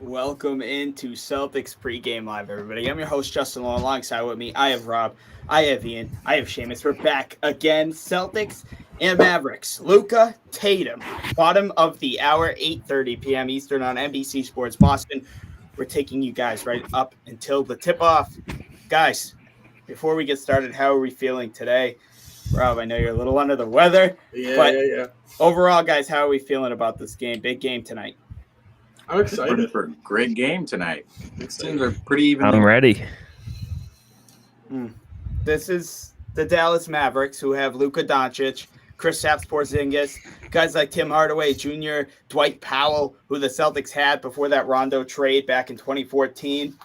Welcome into Celtics pregame live, everybody. I'm your host, Justin Law. Alongside with me, I have Rob, I have Ian, I have Seamus. We're back again. Celtics and Mavericks. Luka, Tatum, bottom of the hour, 8:30 p.m. Eastern on NBC Sports Boston. We're taking you guys right up until the tip-off. Guys, before we get started, how are we feeling today? Rob, I know you're a little under the weather, but overall, guys, how are we feeling about this game? Big game tonight. I'm excited for a great game tonight. These teams are pretty even. I'm ready. This is the Dallas Mavericks, who have Luka Doncic, Kristaps Porzingis, guys like Tim Hardaway Jr., Dwight Powell, who the Celtics had before that Rondo trade back in 2014.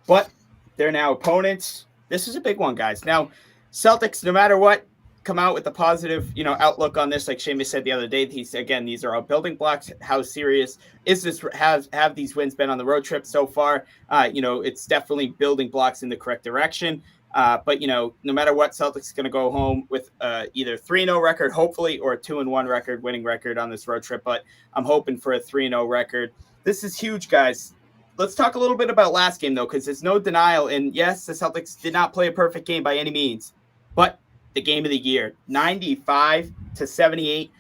But they're now opponents. This is a big one, guys. Now, Celtics, no matter what, come out with a positive, outlook on this. Like Seamus said the other day, these are all building blocks. How serious is this? Have these wins been on the road trip so far? It's definitely building blocks in the correct direction. But no matter what, Celtics is going to go home with either 3-0 record, hopefully, or a 2-1 record, winning record on this road trip. But I'm hoping for a 3-0 record. This is huge, guys. Let's talk a little bit about last game, though, because there's no denial. And yes, the Celtics did not play a perfect game by any means, but the game of the year, 95-78.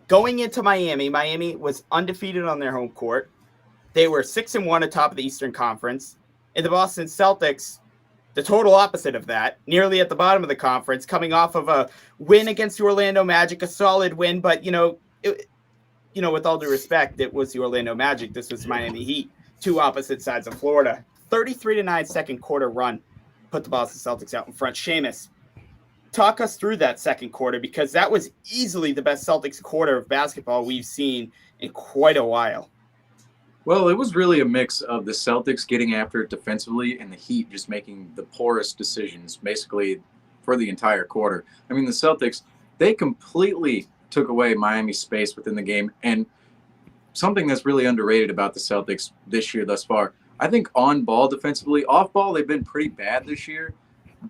Going into Miami was undefeated on their home court. They were 6-1 atop of the Eastern Conference. And the Boston Celtics, the total opposite of that, nearly at the bottom of the conference, coming off of a win against the Orlando Magic, a solid win. But, with all due respect, it was the Orlando Magic. This was Miami Heat, two opposite sides of Florida. 33-9 second quarter run put the Boston Celtics out in front. Seamus, talk us through that second quarter, because that was easily the best Celtics quarter of basketball we've seen in quite a while. Well, it was really a mix of the Celtics getting after it defensively and the Heat just making the poorest decisions basically for the entire quarter. I mean, the Celtics, they completely took away Miami's space within the game. And something that's really underrated about the Celtics this year thus far, I think on ball defensively, off ball, they've been pretty bad this year.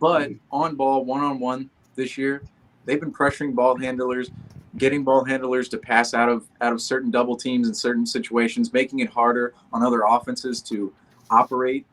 But on ball, one-on-one this year, they've been pressuring ball handlers, getting ball handlers to pass out of certain double teams in certain situations, making it harder on other offenses to operate,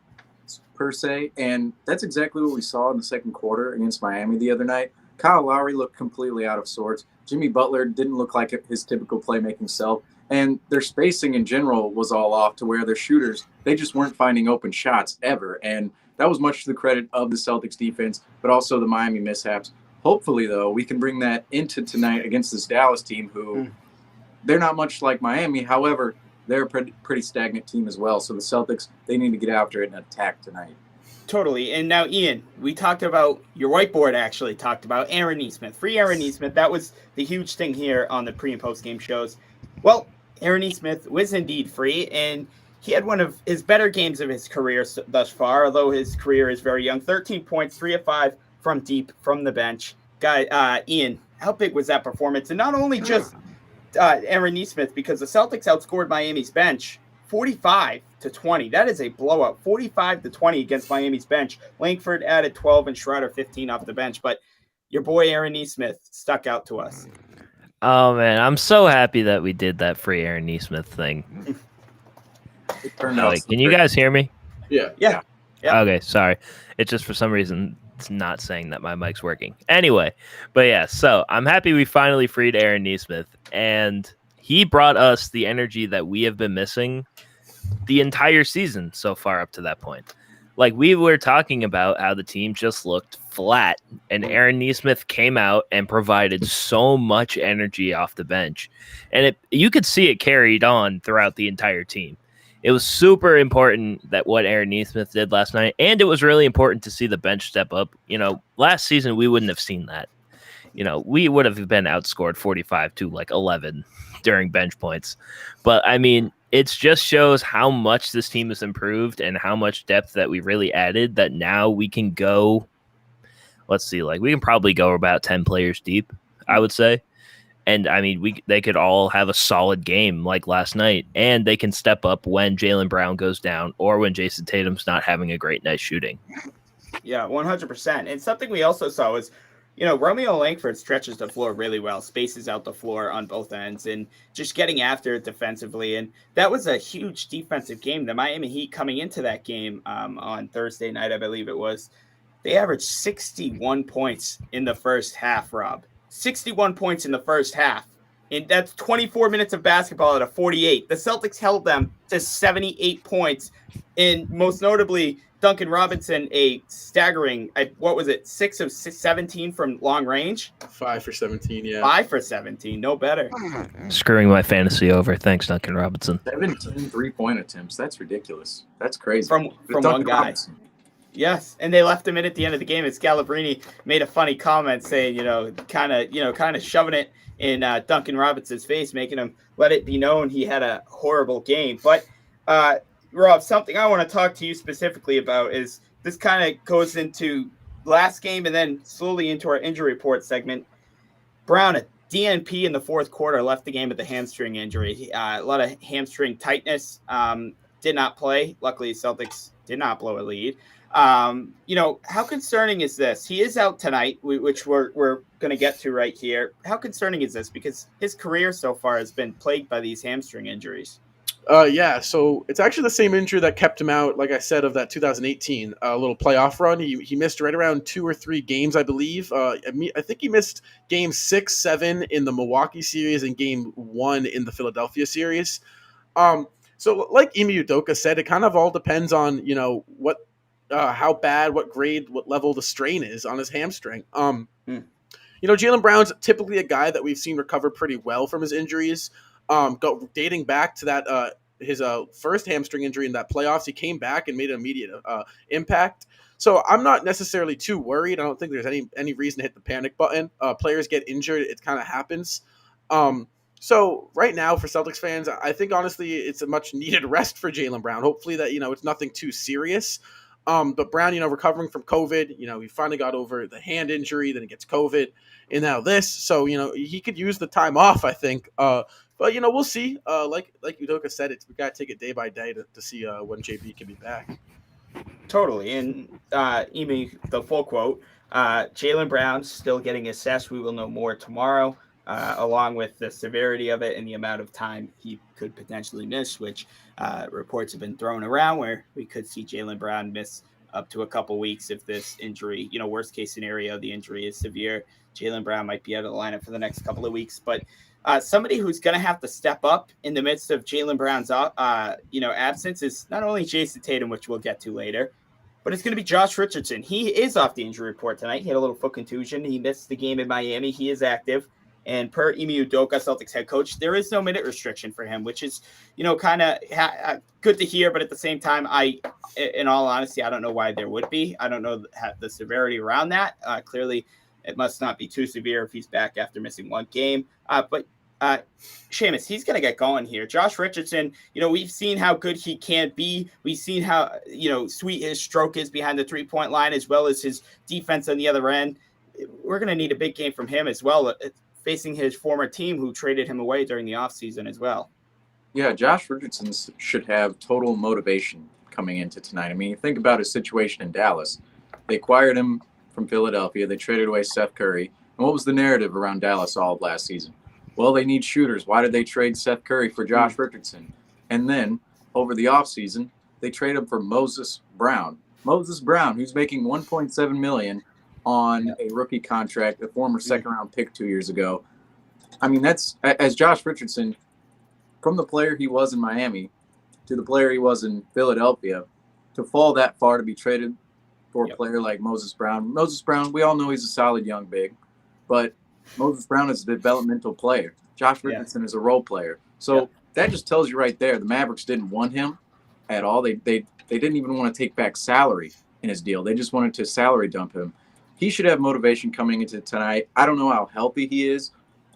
per se. And that's exactly what we saw in the second quarter against Miami the other night. Kyle Lowry looked completely out of sorts. Jimmy Butler didn't look like his typical playmaking self. And their spacing in general was all off, to where their shooters, they just weren't finding open shots ever. And that was much to the credit of the Celtics defense, but also the Miami mishaps. Hopefully, though, we can bring that into tonight against this Dallas team, who they're not much like Miami. However, they're a pretty stagnant team as well. So the Celtics, they need to get after it and attack tonight. Totally. And now, Ian, we talked about, your whiteboard actually talked about Aaron Nesmith. Free Aaron Nesmith. That was the huge thing here on the pre- and post-game shows. Well, Aaron Nesmith was indeed free, and he had one of his better games of his career thus far, although his career is very young. 13 points, 3 of 5 from deep, from the bench. Ian, how big was that performance? And not only just Aaron Nesmith, because the Celtics outscored Miami's bench 45-20. That is a blowout. 45-20 against Miami's bench. Langford added 12 and Schroeder 15 off the bench. But your boy Aaron Nesmith stuck out to us. Oh, man, I'm so happy that we did that free Aaron Nesmith thing. Can you guys hear me? Yeah. Okay, sorry. It's just for some reason it's not saying that my mic's working. Anyway, but yeah, so I'm happy we finally freed Aaron Nesmith, and he brought us the energy that we have been missing the entire season so far up to that point. Like, we were talking about how the team just looked flat, and Aaron Nesmith came out and provided so much energy off the bench. And you could see it carried on throughout the entire team. It was super important that what Aaron Nesmith did last night, and it was really important to see the bench step up. Last season we wouldn't have seen that. We would have been outscored 45-11 during bench points. But, I mean, it just shows how much this team has improved and how much depth that we really added, that now we can go, we can probably go about 10 players deep, I would say. And, I mean, they could all have a solid game like last night, and they can step up when Jaylen Brown goes down or when Jason Tatum's not having a great night shooting. Yeah, 100%. And something we also saw was, Romeo Langford stretches the floor really well, spaces out the floor on both ends, and just getting after it defensively. And that was a huge defensive game. The Miami Heat coming into that game on Thursday night, I believe it was, they averaged 61 points in the first half, Rob. 61 points in the first half. And that's 24 minutes of basketball out of 48. The Celtics held them to 78 points. And most notably, Duncan Robinson, a staggering, 6 of 17 from long range? 5 for 17, yeah. 5 for 17, no better. Screwing my fantasy over. Thanks, Duncan Robinson. 17 3-point attempts. That's ridiculous. That's crazy. From one guy. Robinson. Yes, and they left him in at the end of the game. And Scalabrine made a funny comment saying, kind of shoving it in Duncan Robinson's face, making him let it be known he had a horrible game. But Rob, something I want to talk to you specifically about is this kind of goes into last game and then slowly into our injury report segment. Brown, a DNP in the fourth quarter, left the game with a hamstring injury. A lot of hamstring tightness. Did not play. Luckily, Celtics did not blow a lead. How concerning is this? He is out tonight, which we're going to get to right here. How concerning is this? Because his career so far has been plagued by these hamstring injuries. Yeah, so it's actually the same injury that kept him out, like I said, of that 2018 little playoff run. He missed right around 2 or 3 games, I believe. I think he missed game 6, 7 in the Milwaukee series and game 1 in the Philadelphia series. So like Ime Udoka said, it kind of all depends on, how bad, what grade, what level the strain is on his hamstring. Jaylen Brown's typically a guy that we've seen recover pretty well from his injuries. Dating back to that his first hamstring injury in that playoffs, he came back and made an immediate impact. So I'm not necessarily too worried. I don't think there's any reason to hit the panic button. Players get injured; it kind of happens. So right now, for Celtics fans, I think honestly it's a much needed rest for Jaylen Brown. Hopefully that it's nothing too serious. But Brown, recovering from COVID, he finally got over the hand injury, then he gets COVID, and now this. So he could use the time off, I think. But we'll see. Like Udoka said, we gotta take it day by day to see when JB can be back. Totally. And Ime, the full quote: Jaylen Brown still getting assessed. We will know more tomorrow, along with the severity of it and the amount of time he could potentially miss, which reports have been thrown around where we could see Jaylen Brown miss up to a couple weeks if this injury, worst case scenario, the injury is severe. Jaylen Brown might be out of the lineup for the next couple of weeks, but somebody who's going to have to step up in the midst of Jaylen Brown's, absence is not only Jason Tatum, which we'll get to later, but it's going to be Josh Richardson. He is off the injury report tonight. He had a little foot contusion. He missed the game in Miami. He is active. And per Ime Udoka, Celtics head coach, there is no minute restriction for him, which is, kind of good to hear. But at the same time, in all honesty, I don't know why there would be. I don't know the severity around that. Clearly, it must not be too severe if he's back after missing one game. But Seamus, he's going to get going here. Josh Richardson, we've seen how good he can be. We've seen how, sweet his stroke is behind the three-point line, as well as his defense on the other end. We're going to need a big game from him as well, facing his former team who traded him away during the offseason as well. Yeah, Josh Richardson should have total motivation coming into tonight. I mean, you think about his situation in Dallas. They acquired him from Philadelphia. They traded away Seth Curry. And what was the narrative around Dallas all of last season? Well, they need shooters. Why did they trade Seth Curry for Josh Richardson? And then over the offseason, they trade him for Moses Brown. Moses Brown, who's making $1.7 million on a rookie contract, a former second-round pick 2 years ago. I mean, that's as Josh Richardson, from the player he was in Miami to the player he was in Philadelphia, to fall that far to be traded for a player like Moses Brown. Moses Brown, we all know he's a solid young big, but Moses Brown is a developmental player. Josh Richardson is a role player. So that just tells you right there, the Mavericks didn't want him at all. They didn't even want to take back salary in his deal. They just wanted to salary dump him. He should have motivation coming into tonight. I don't know how healthy he is.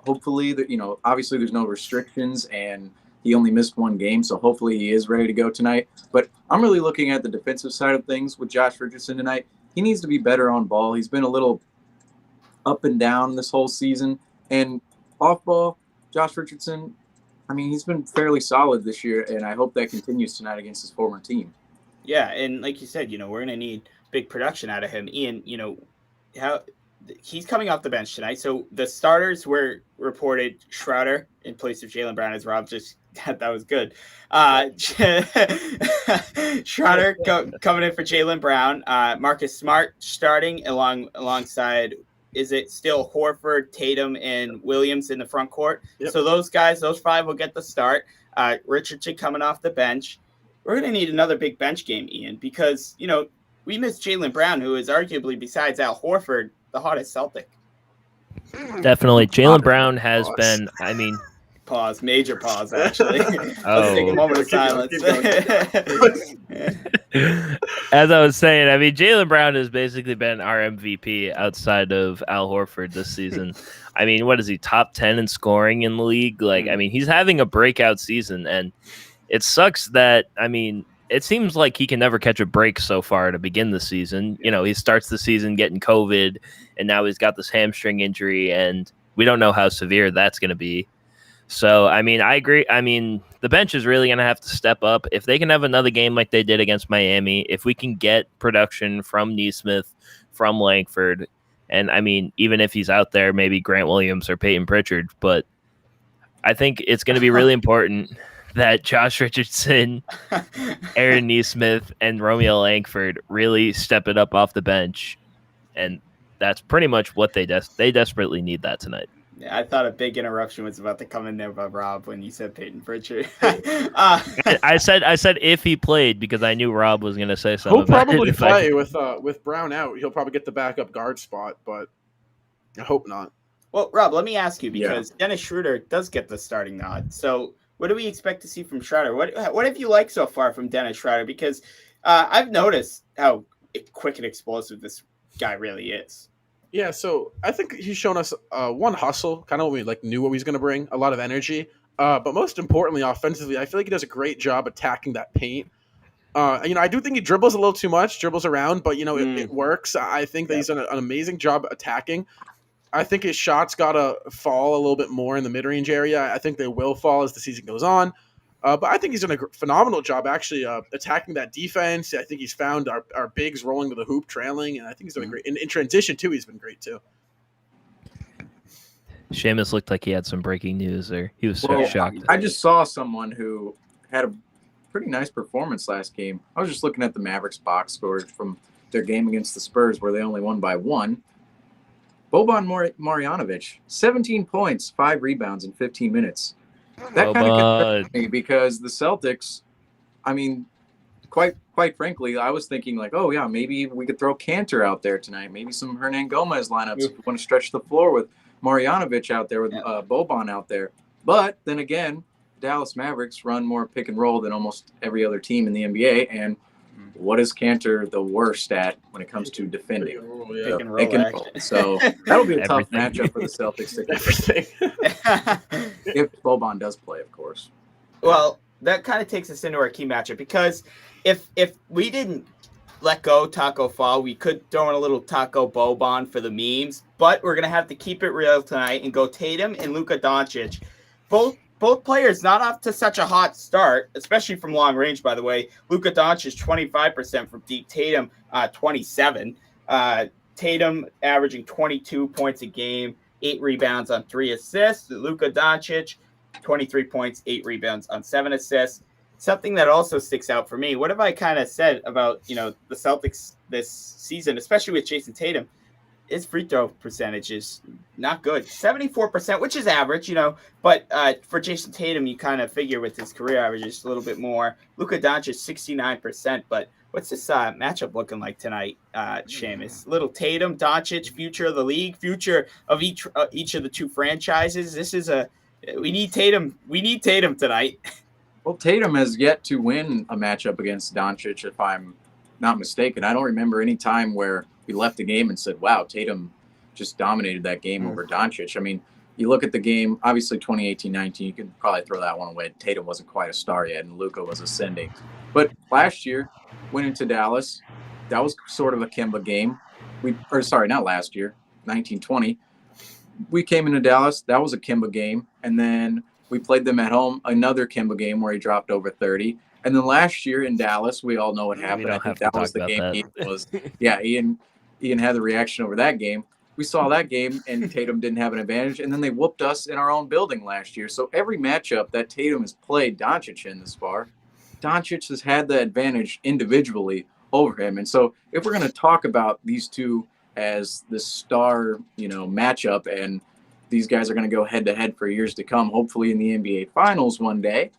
Hopefully, obviously there's no restrictions and he only missed one game, so hopefully he is ready to go tonight. But I'm really looking at the defensive side of things with Josh Richardson tonight. He needs to be better on ball. He's been a little up and down this whole season. And off ball, Josh Richardson, I mean, he's been fairly solid this year, and I hope that continues tonight against his former team. Yeah, and like you said, we're going to need big production out of him. Ian, he's coming off the bench tonight. So the starters were reported Schroeder in place of Jaylen Brown, as Rob just that was good. Schroeder coming in for Jaylen Brown. Marcus Smart starting alongside. Is it still Horford, Tatum, and Williams in the front court? Yep. So those 5 will get the start. Richardson coming off the bench. We're going to need another big bench game, Ian, because, we missed Jaylen Brown, who is arguably, besides Al Horford, the hottest Celtic. Definitely. Jaylen Brown has been, Major pause, actually. Let's Oh. take a moment of silence. As I was saying, Jaylen Brown has basically been our MVP outside of Al Horford this season. What is he, top 10 in scoring in the league? He's having a breakout season, and it sucks that, it seems like he can never catch a break so far to begin the season. He starts the season getting COVID, and now he's got this hamstring injury, and we don't know how severe that's going to be. So, I agree. The bench is really going to have to step up. If they can have another game like they did against Miami, if we can get production from Nesmith, from Langford, and, even if he's out there, maybe Grant Williams or Peyton Pritchard, but I think it's going to be really important that Josh Richardson, Aaron Nesmith, and Romeo Langford really step it up off the bench, and that's pretty much what they desperately need that tonight. Yeah, I thought a big interruption was about to come in there by Rob when you said Peyton Pritchard. I said if he played because I knew Rob was going to say something. He'll probably play with Brown out. He'll probably get the backup guard spot, but I hope not. Well, Rob, let me ask you, because Dennis Schroeder does get the starting nod. So what do we expect to see from Schroeder? What have you liked so far from Dennis Schroeder? Because I've noticed how quick and explosive this guy really is. Yeah, so I think he's shown us one hustle, kind of what we knew what he was going to bring, a lot of energy. But most importantly, offensively, I feel like he does a great job attacking that paint. I do think he dribbles a little too much, dribbles around, but it works. I think that he's done an amazing job attacking. I think his shots got to fall a little bit more in the mid-range area. I think they will fall as the season goes on. But I think he's done a phenomenal job actually attacking that defense. I think he's found our bigs rolling to the hoop, trailing, and I think he's done a great in transition too. He's been great too. Seamus looked like he had some breaking news there. He was so shocked. I just saw someone who had a pretty nice performance last game. I was just looking at the Mavericks box scores from their game against the Spurs, where they only won by 1. Boban Marjanovic, 17 points, 5 rebounds in 15 minutes. That kind of concerns me because the Celtics, quite frankly, I was thinking maybe we could throw Cantor out there tonight. Maybe some Hernan Gomez lineups. If we want to stretch the floor with Marjanovic out there, with Boban out there. But then again, Dallas Mavericks run more pick and roll than almost every other team in the NBA. And what is Cantor the worst at when it comes to defending? Pick and roll. So that'll be a tough matchup for the Celtics to get. If Boban does play, of course. Well, that kind of takes us into our key matchup, because if we didn't let go Taco Fall, we could throw in a little Taco Boban for the memes, but we're going to have to keep it real tonight and go Tatum and Luka Doncic. Both players not off to such a hot start, especially from long range, by the way. Luka Doncic 25% from deep, Tatum 27. Tatum averaging 22 points a game, 8 rebounds on 3 assists. Luka Doncic 23 points, 8 rebounds on 7 assists. Something that also sticks out for me, what have I kind of said about the Celtics this season, especially with Jason Tatum? His free throw percentage is not good. 74%, which is average, but for Jason Tatum, you kind of figure with his career average, just a little bit more. Luka Doncic, 69%, but what's this matchup looking like tonight, Seamus? Little Tatum, Doncic, future of the league, future of each of the two franchises. We need Tatum. We need Tatum tonight. Well, Tatum has yet to win a matchup against Doncic, if I'm not mistaken. I don't remember any time where we left the game and said, wow, Tatum just dominated that game over Doncic. You look at the game, obviously 2018-19, you could probably throw that one away. Tatum wasn't quite a star yet, and Luka was ascending. But last year, went into Dallas. That was sort of a Kemba game. Not last year, 1920. We came into Dallas. That was a Kemba game. And then we played them at home, another Kemba game where he dropped over 30. And then last year in Dallas, we all know what happened. I think that was the game. Ian had the reaction over that game. We saw that game, and Tatum didn't have an advantage, and then they whooped us in our own building last year. So every matchup that Tatum has played Doncic in this far, Doncic has had the advantage individually over him. And so if we're going to talk about these two as the star, matchup, and these guys are going to go head-to-head for years to come, hopefully in the NBA Finals one day,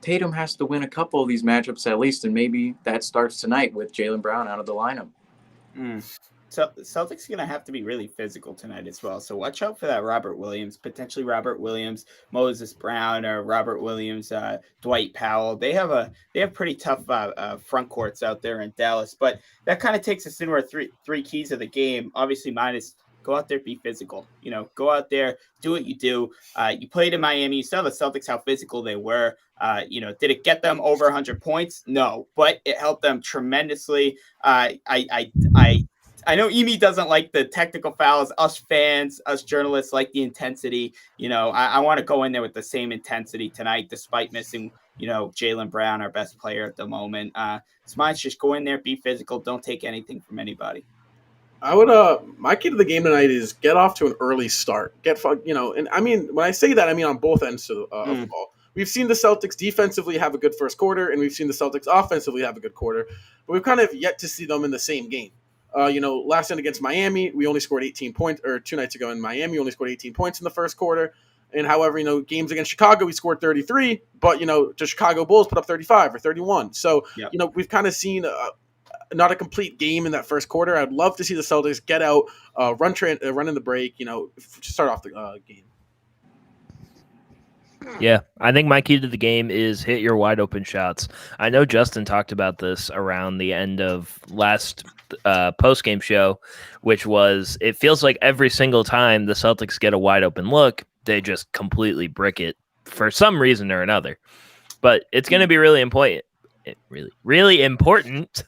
Tatum has to win a couple of these matchups at least, and maybe that starts tonight with Jaylen Brown out of the lineup. So the Celtics are going to have to be really physical tonight as well. So watch out for that potentially Robert Williams, Moses Brown, or Robert Williams, Dwight Powell. They have pretty tough front courts out there in Dallas. But that kind of takes us into our three keys of the game. Obviously, mine is go out there, be physical. Go out there, do what you do. You played in Miami. You saw the Celtics, how physical they were. Did it get them over 100 points? No, but it helped them tremendously. I know Emi doesn't like the technical fouls. Us fans, us journalists like the intensity. I want to go in there with the same intensity tonight, despite missing, Jaylen Brown, our best player at the moment. So mine's just go in there, be physical. Don't take anything from anybody. I would my key to the game tonight is get off to an early start. And I mean when I say that, I mean on both ends of the ball. We've seen the Celtics defensively have a good first quarter, and we've seen the Celtics offensively have a good quarter, but we've kind of yet to see them in the same game. Last night against Miami, we only scored 18 points, or 2 nights ago in Miami, we only scored 18 points in the first quarter. And however, games against Chicago, we scored 33, but, the Chicago Bulls put up 35 or 31. So, yep. We've kind of seen not a complete game in that first quarter. I'd love to see the Celtics get out, run in the break, start off the game. Yeah, I think my key to the game is hit your wide open shots. I know Justin talked about this around the end of last post-game show, which was it feels like every single time the Celtics get a wide open look, they just completely brick it for some reason or another. But it's going to be really important. Really important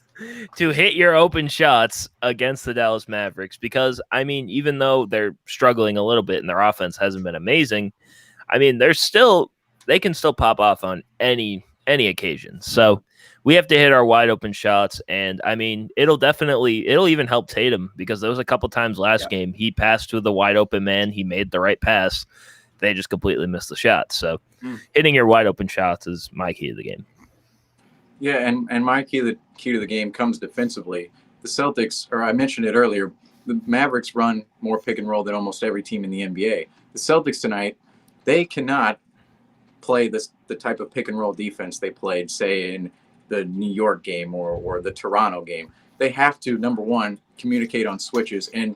to hit your open shots against the Dallas Mavericks because, I mean, even though they're struggling a little bit and their offense hasn't been amazing, I mean, they can still pop off on any occasion. So we have to hit our wide open shots. And I mean, it'll even help Tatum because there was a couple times last game he passed to the wide open man. He made the right pass. They just completely missed the shot. So hitting your wide open shots is my key to the game. Yeah. And my key to the game comes defensively. The Celtics, or I mentioned it earlier, the Mavericks run more pick and roll than almost every team in the NBA. The Celtics tonight, they cannot play the type of pick and roll defense they played, say, in the New York game or the Toronto game. They have to, number one, communicate on switches, and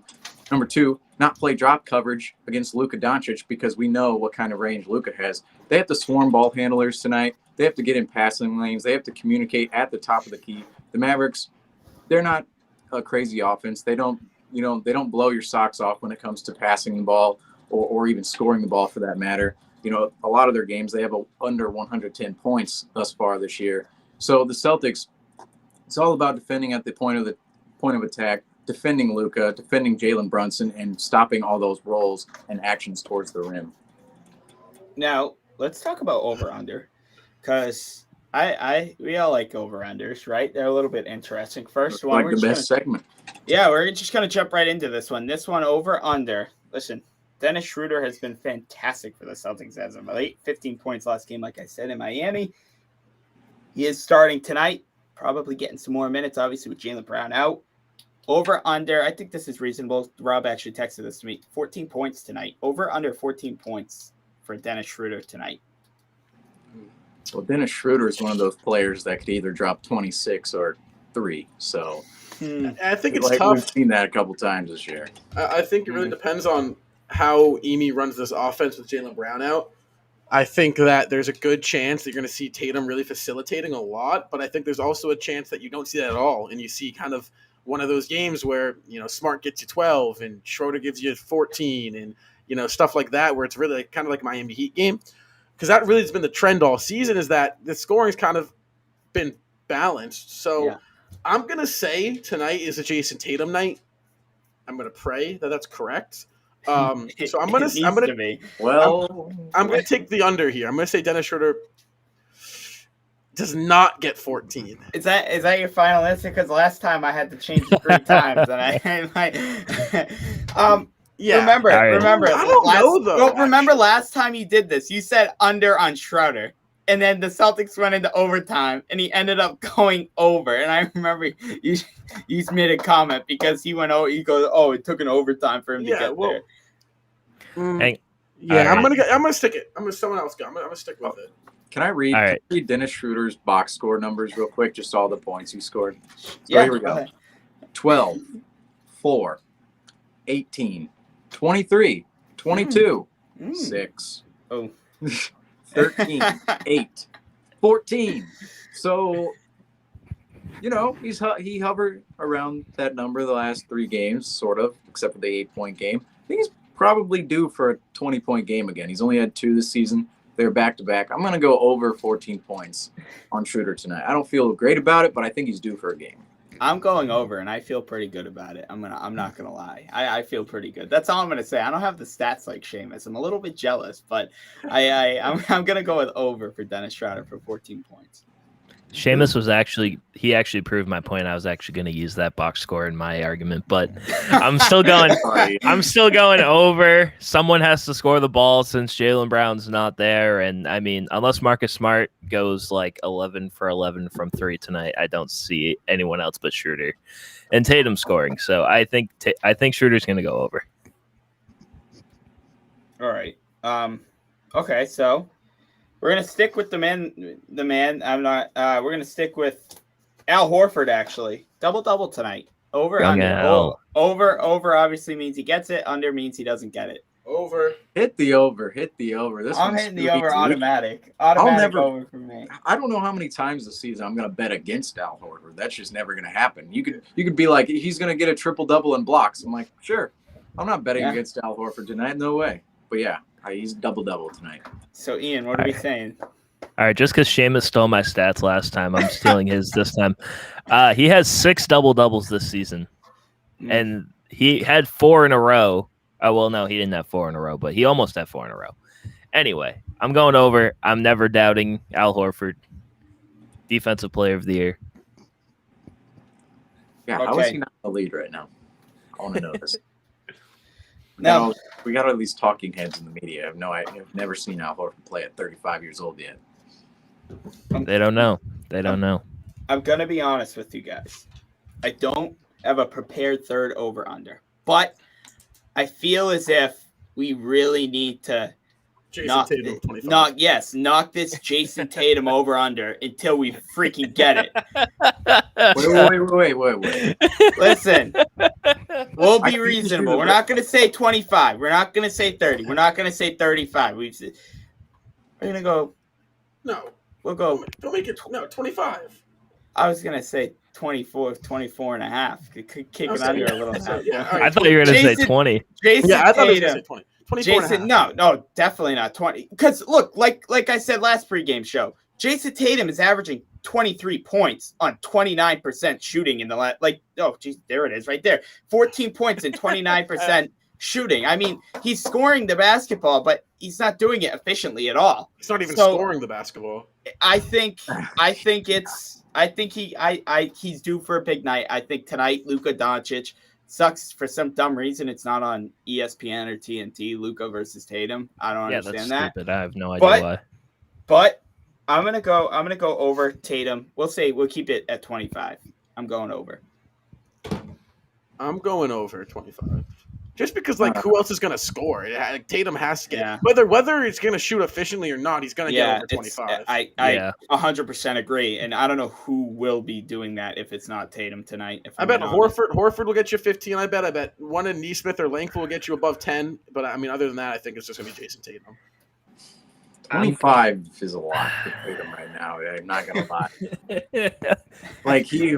number two, not play drop coverage against Luka Doncic because we know what kind of range Luka has. They have to swarm ball handlers tonight. They have to get in passing lanes. They have to communicate at the top of the key. The Mavericks, they're not a crazy offense. They don't blow your socks off when it comes to passing the ball or even scoring the ball for that matter. A lot of their games, they have under 110 points thus far this year. So the Celtics, it's all about defending at the point of attack, defending Luka, defending Jalen Brunson, and stopping all those rolls and actions towards the rim. Now, let's talk about over-under, because we all like over-unders, right? They're a little bit interesting. First one, like the best segment. Yeah, we're just going to jump right into this one. This one, over-under. Listen, Dennis Schroeder has been fantastic for the Celtics as of late. 15 points last game, like I said, in Miami. He is starting tonight, probably getting some more minutes, obviously, with Jaylen Brown out. Over, under, I think this is reasonable. Rob actually texted this to me. 14 points tonight. Over, under 14 points for Dennis Schroeder tonight. Well, Dennis Schroeder is one of those players that could either drop 26 or 3. So I think it's tough. We've seen that a couple times this year. I think it really depends on how Emi runs this offense with Jaylen Brown out. I think that there's a good chance that you're going to see Tatum really facilitating a lot, but I think there's also a chance that you don't see that at all, and you see kind of one of those games where, Smart gets you 12 and Schroeder gives you 14 and, stuff like that, where it's really kind of like Miami Heat game. Because that really has been the trend all season, is that the scoring's kind of been balanced. So I'm going to say tonight is a Jason Tatum night. I'm going to pray that that's correct. So I'm going to take the under here. I'm going to say Dennis Schroeder does not get 14. Is that your final answer? Because last time I had to change it 3 times, and Yeah. Remember, All right. remember. I don't know, though, Well, remember actually. last time you did this, you said under on Schroeder, and then the Celtics went into overtime, and he ended up going over. And I remember you made a comment because he went over. He goes, "Oh, it took an overtime for him to get there." Yeah, All right. I'm gonna stick it. I'm gonna someone else go. I'm gonna stick with it. Can I read, All right. Dennis Schroeder's box score numbers real quick? Just all the points he scored. So Yeah, here we go. 12, 4, 18, 23, 22, 6, Oh. 13, 8, 14. So, he hovered around that number the last 3 games, sort of, except for the 8-point game. I think he's probably due for a 20-point game again. He's only had 2 this season. They're back-to-back. I'm going to go over 14 points on Schroeder tonight. I don't feel great about it, but I think he's due for a game. I'm going over, and I feel pretty good about it. I'm not gonna lie. I feel pretty good. That's all I'm gonna say. I don't have the stats like Seamus. I'm a little bit jealous, but I'm gonna go with over for Dennis Schroeder for 14 points. Seamus he actually proved my point. I was actually going to use that box score in my argument, but I'm still going. I'm still going over. Someone has to score the ball since Jaylen Brown's not there, and I mean, unless Marcus Smart goes like 11 for 11 from 3 tonight, I don't see anyone else but Schroeder and Tatum scoring. So I think Schroeder's going to go over. All right. Okay. So we're gonna stick with the man. I'm not. We're gonna stick with Al Horford. Actually, double tonight. Over Young under. Al. Over obviously means he gets it. Under means he doesn't get it. Over. Hit the over. This I'm one's hitting the spooky over too. automatic. Over for me. I don't know how many times this season I'm going to bet against Al Horford. That's just never going to happen. You could be like, he's going to get a triple-double in blocks. I'm like, sure. I'm not betting against Al Horford tonight. No way. But yeah, he's double-double tonight. So, Ian, what are we saying? All right, just because Seamus stole my stats last time, I'm stealing his this time. He has 6 double-doubles this season, and he had 4 in a row. Oh, well, no, he didn't have 4 in a row, but he almost had 4 in a row. Anyway, I'm going over. I'm never doubting Al Horford, Defensive Player of the Year. Yeah, how is he not in the lead right now? I want to know this. No. We got all these talking heads in the media. I've never seen Al Horford play at 35 years old yet. They don't know. I'm going to be honest with you guys. I don't have a prepared third over-under, but I feel as if we really need to knock this Jason Tatum over under until we freaking get it. Wait. Listen, we'll be reasonable. We're not going to say 25. We're not going to say 30. We're not going to say 35. We're going to go. No. We'll go. Don't make it 25. I was going to say 24 and a half. Kick it under a little. I thought you were going to say 20. Jason I thought Tatum. you were going to say 20. Jason, no, definitely not 20. Because look, like I said last pregame show, Jason Tatum is averaging 23 points on 29% shooting in the last. There it is, right there. 14 points and 29% shooting. I mean, he's scoring the basketball, but he's not doing it efficiently at all. He's not even scoring the basketball. I think he's due for a big night. I think tonight, Luka Doncic. Sucks for some dumb reason it's not on ESPN or TNT. Luka versus Tatum. I don't understand that. Stupid. I have no idea why. But I'm gonna go over Tatum. We'll keep it at 25. I'm going over. I'm going over 25. Just because, who else is going to score? Tatum has to get whether he's going to shoot efficiently or not. He's going to get over 25. I 100% agree, and I don't know who will be doing that if it's not Tatum tonight. I bet Horford will get you 15. I bet one in Neesmith or Langford will get you above 10. But I mean, other than that, I think it's just going to be Jason Tatum. 25 is a lot for Tatum right now. I'm not going to lie.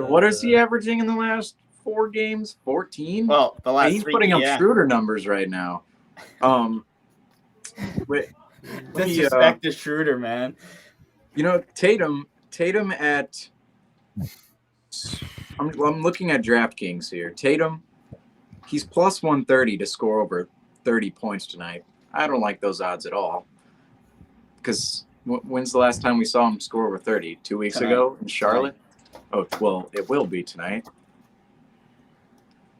What is he averaging in the last 4 games? 14? Well, the last he's 3 putting up Schroeder numbers right now. Disrespect the Schroeder, man. Tatum at I'm looking at DraftKings here. Tatum, he's plus 130 to score over 30 points tonight. I don't like those odds at all. Because When's the last time we saw him score over 30? 2 weeks Tonight. ago in Charlotte? Oh, well, it will be tonight.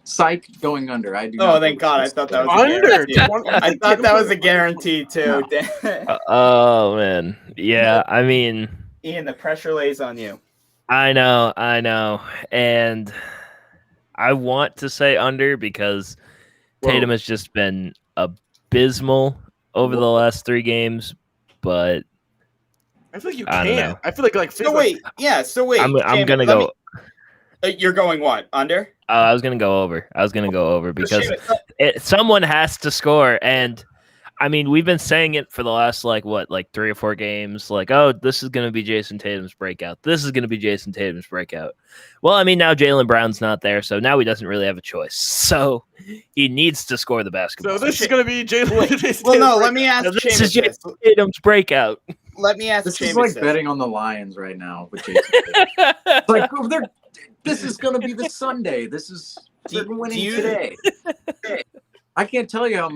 Psych, going under. I do. Oh, not thank believe God! I this. thought that was a Under guarantee. 20. I thought that was a guarantee too. Oh man, yeah. I mean, Ian, the pressure lays on you. I know, and I want to say under because Tatum has just been abysmal over the last 3 games, but I feel like you I don't can't. know. I feel like So wait, I'm Jamin, gonna go. You're going what? Under? I was gonna go over because Jamin, someone has to score, and I mean we've been saying it for the last like 3 or 4 games, like, oh, this is gonna be Jason Tatum's breakout. This is gonna be Jason Tatum's breakout. Well, I mean now Jaylen Brown's not there, so now he doesn't really have a choice. So he needs to score the basketball. So this is gonna be Jaylen. well, no. Let me ask this is Jamin Jason Tatum's breakout. Let me ask This Jamin is like this. betting on the Lions right now with Jason. It's like this is going to be the Sunday. They're winning today. I can't tell you how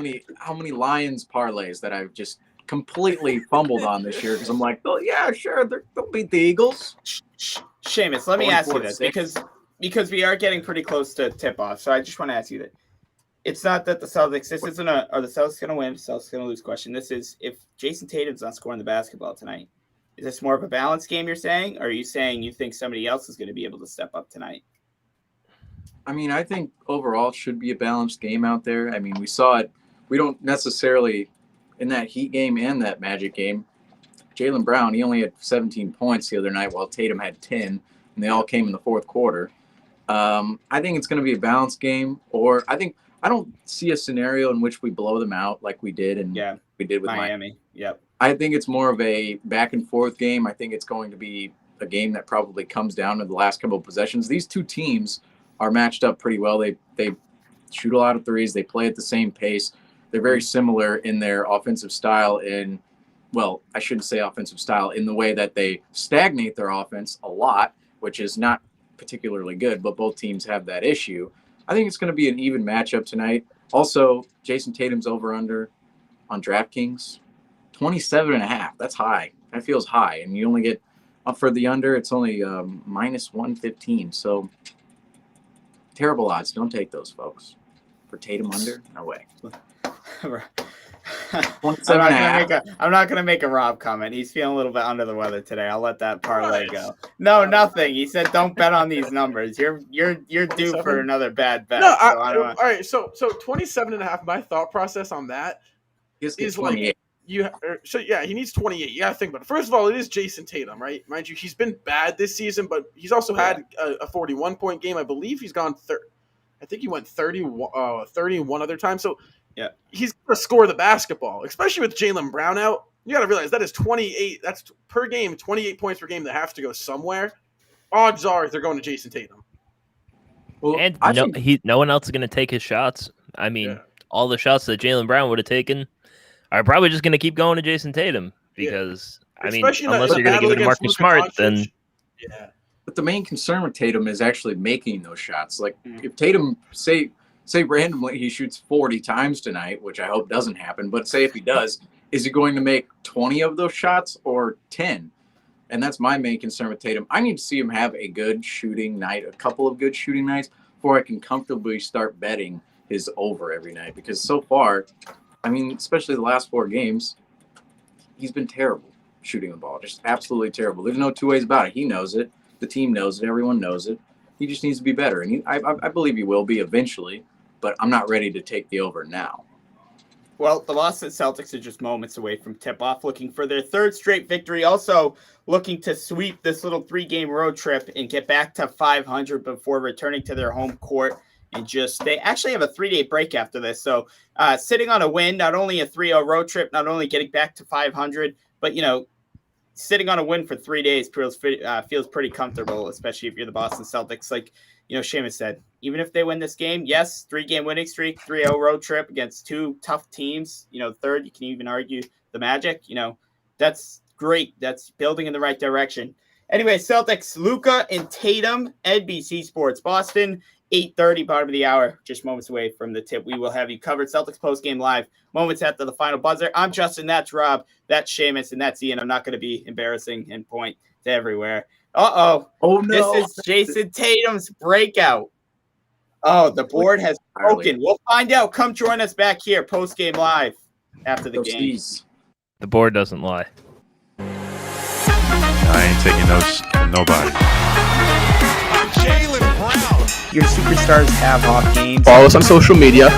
many Lions parlays that I've just completely fumbled on this year because I'm like, oh yeah, sure, they'll beat the Eagles. Seamus, let me ask you this 24-6. because we are getting pretty close to tip off. So I just want to ask you that. It's not that the Celtics. This isn't are the Celtics going to win? Celtics going to lose? Question. This is if Jason Tatum's not scoring the basketball tonight. Is this more of a balanced game? You're saying, or are you saying you think somebody else is going to be able to step up tonight? I mean, I think overall it should be a balanced game out there. I mean, we saw it. We don't necessarily in that Heat game and that Magic game. Jaylen Brown, he only had 17 points the other night, while Tatum had 10, and they all came in the fourth quarter. I think it's going to be a balanced game, or I don't see a scenario in which we blow them out like we did and we did with Miami. Yep. I think it's more of a back and forth game. I think it's going to be a game that probably comes down to the last couple of possessions. These two teams are matched up pretty well. They shoot a lot of threes. They play at the same pace. They're very similar in their offensive style I shouldn't say offensive style, in the way that they stagnate their offense a lot, which is not particularly good, but both teams have that issue. I think it's going to be an even matchup tonight. Also, Jason Tatum's over-under on DraftKings, 27.5. That's high. That feels high. And you only get, for the under, it's only minus 115. So, terrible odds. Don't take those, folks. For Tatum under, no way. I'm not gonna make a Rob comment. He's feeling a little bit under the weather today. I'll let that parlay go. No, nothing. He said don't bet on these numbers. You're due for another bad bet. No, all right. So 27.5. My thought process on that is like he needs 28. You gotta think about it. First of all, it is Jason Tatum, right? Mind you, he's been bad this season, but he's also had a 41-point game. I believe he's gone I think he went 30 one other time. So yeah, he's going to score the basketball, especially with Jaylen Brown out. You got to realize that is 28. That's per game, 28 points per game that have to go somewhere. Odds are they're going to Jason Tatum. Well, and no one else is going to take his shots. I mean, all the shots that Jaylen Brown would have taken are probably just going to keep going to Jason Tatum because, I mean, unless you're going to give it to Marcus Smart, then yeah. But the main concern with Tatum is actually making those shots. Like if Tatum say randomly he shoots 40 times tonight, which I hope doesn't happen, but say if he does, is he going to make 20 of those shots or 10? And that's my main concern with Tatum. I need to see him have a good shooting night, a couple of good shooting nights, before I can comfortably start betting his over every night. Because so far, I mean, especially the last 4 games, he's been terrible shooting the ball. Just absolutely terrible. There's no two ways about it. He knows it. The team knows it. Everyone knows it. He just needs to be better. And I believe he will be eventually, but I'm not ready to take the over now. Well, the Boston Celtics are just moments away from tip-off, looking for their 3rd straight victory, also looking to sweep this little 3-game road trip and get back to 500 before returning to their home court. And they actually have a 3-day break after this. So sitting on a win, not only a 3-0 road trip, not only getting back to 500, but, sitting on a win for 3 days feels pretty comfortable, especially if you're the Boston Celtics. Like, Seamus said, even if they win this game, yes, 3-game winning streak, 3-0 road trip against 2 tough teams. Third, you can even argue the Magic. That's great. That's building in the right direction. Anyway, Celtics, Luka and Tatum, NBC Sports Boston. 8:30, bottom of the hour, just moments away from the tip. We will have you covered. Celtics postgame live, moments after the final buzzer. I'm Justin, that's Rob, that's Seamus, and that's Ian. I'm not going to be embarrassing and point to everywhere. Uh-oh. Oh, no. This is Jason Tatum's breakout. Oh, the board has broken. We'll find out. Come join us back here, postgame live, after the game. The board doesn't lie. I ain't taking notes from nobody. JAYLEN Brown. Your superstars have off games. Follow us on social media.